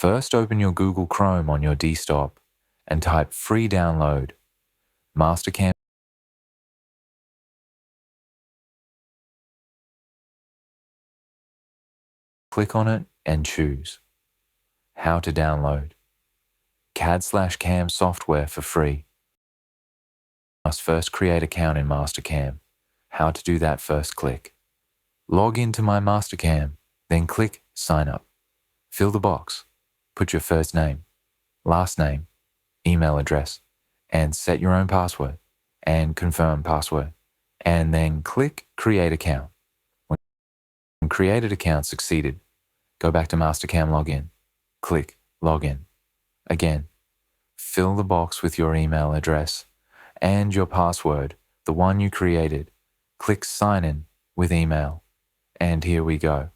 First, open your Google Chrome on your desktop and type free download, Mastercam. Click on it and choose How to download. CAD/CAM software for free. Must first create an account in Mastercam. How to do that, first click Log into my Mastercam, then click Sign Up. Fill the box. Put your first name, last name, email address, and set your own password, and confirm password, and then click Create Account. When created account succeeded, go back to Mastercam Login. Click Login. Again, fill the box with your email address and your password, the one you created. Click Sign In with email. And here we go.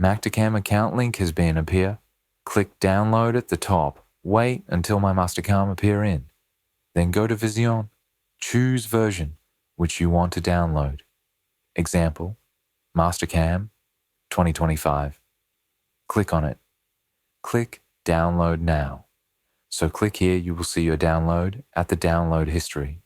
Mastercam account link has been appear. Click Download at the top. Wait until my Mastercam appear in. Then go to Vision. Choose version which you want to download. Example, Mastercam 2025. Click on it. Click Download Now. So click here, you will see your download at the download history.